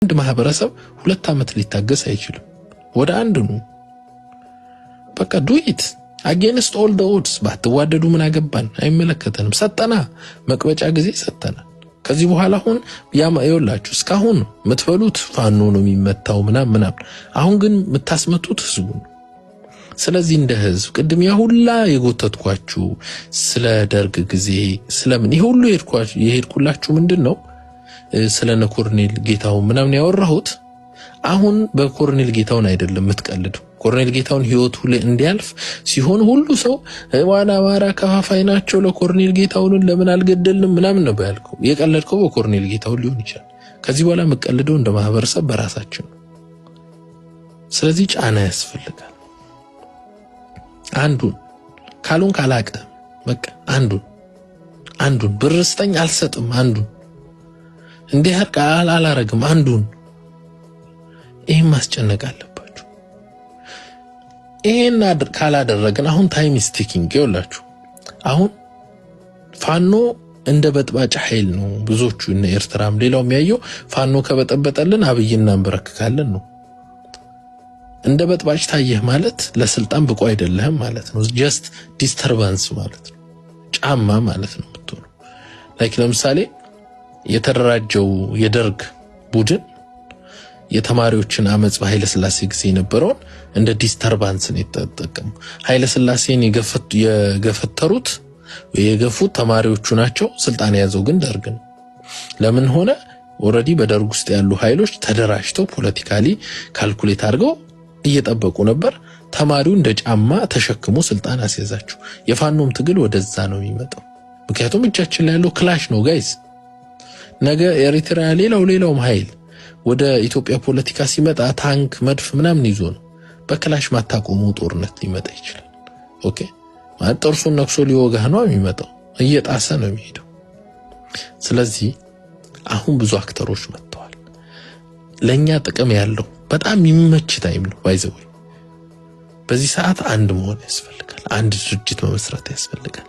አንድ ማህበረሰብ 2 ዓመት ሊታገስ አይችልም። ወደ አንድ ነው በቃ do it against all the odds። ባትዋደዱ ምን አገባን አይመለከተንም። ሰጠና መቅበጫ ጊዜ ሰጠና። ከዚህ በኋላ አሁን ያማየውላችሁ እስካሁን ምትፈሉት ፋኖ ነው የሚመታው ምናምን። አሁን ግን ምታስመቱት ህዝቡ። ስለዚህ እንደ ህዝብ ቅድም ያ ሁላ የጎተትኳችሁ ስለ ደርግ ጊዜ ስለምን ይሁሉ የሄድኩላችሁ ምንድነው ስለነ ኮርኔል ጌታው ምናምን ያወራሁት። አሁን በኮርኔል ጌታውን አይደለም ምትቀልዱ። ኮርኔል ጌታውን ህይወቱ ላይ እንዲያልፍ ሲሆን ሁሉ ሰው ዋና አማራ ከፋፋይ ናቸው ለኮርኔል ጌታውን ለምን አልገደልንም ምናምን ነው ያልከው። የቀለድከው በኮርኔል ጌታው ሊሆን ይችላል። ከዚህ በኋላ መቀልደው እንደ ማህበረሰብ በራሳችን ነው። ስለዚህ ጫና ያስፈልጋል። አንዱን ካሉን ካላቀ በቃ አንዱን ብርስጠኝ አልሰጥም አንዱን እንዲህ አርቃል አላረግም አንዱን ይሄን ማስጨነቅ አለባችሁ። ይሄን ካላደረግን አሁን ታይም ኢዝ ቲኪንግ ይውላችሁ። አሁን ፋኖ እንደ በጥባጭ ኃይል ነው ብዙዎቹ እነ ኤርትራም ሌላው የሚያየው ፋኖ ከበጠበጠልን አብይና እንበረከካለን ነው። እንደ በጥባጭ ታየህ ማለት ለስልጣን ብቁ አይደለህም ማለት ነው። ጀስት ዲስተርባንስ ማለት ነው፣ ጫማ ማለት ነው የምትሆነው። ላይክ ለምሳሌ የተደራጀው የደርግ ቡድን የተማሪዎችን አመጽ በኃይለ ሥላሴ ጊዜ የነበረውን እንደ ዲስተርባንስ ነው የተጠቀሙ። ኃይለ ሥላሴን የገፈተሩት የገፉት ተማሪዎቹ ናቸው። ስልጣን የያዘው ግን ደርግ ነው። ለምን ሆነ? ኦሬዲ በደርግ ውስጥ ያሉ ኃይሎች ተደራጅተው ፖለቲካሊ ካልኩሌት አድርገው እየጠበቁ ነበር። ተማሪው እንደ ጫማ ተሸክሞ ስልጣን አስያዛቸው። የፋኖም ትግል ወደዛ ነው የሚመጣው። ምክንያቱም እጃችን ላይ ያለው ክላሽ ነው ጋይስ። ነገ ኤሪትራ ሌላውም ኃይል ወደ ኢትዮጵያ ፖለቲካ ሲመጣ ታንክ መድፍ ምናምን ይዞ ነው። በክላሽ ማታቆመው ጦርነት ሊመጣ ይችላል። ኦኬ ማለት ጥርሱን ነክሶ ሊወጋህ ነው የሚመጣው። እየጣሰ ነው የሚሄደው። ስለዚህ አሁን ብዙ አክተሮች መጥተዋል። ለኛ ጥቅም ያለው በጣም የሚመች ታይም ነው ባይዘው። በዚህ ሰዓት አንድ መሆን ያስፈልጋል። አንድ ድርጅት መመስረት ያስፈልጋል።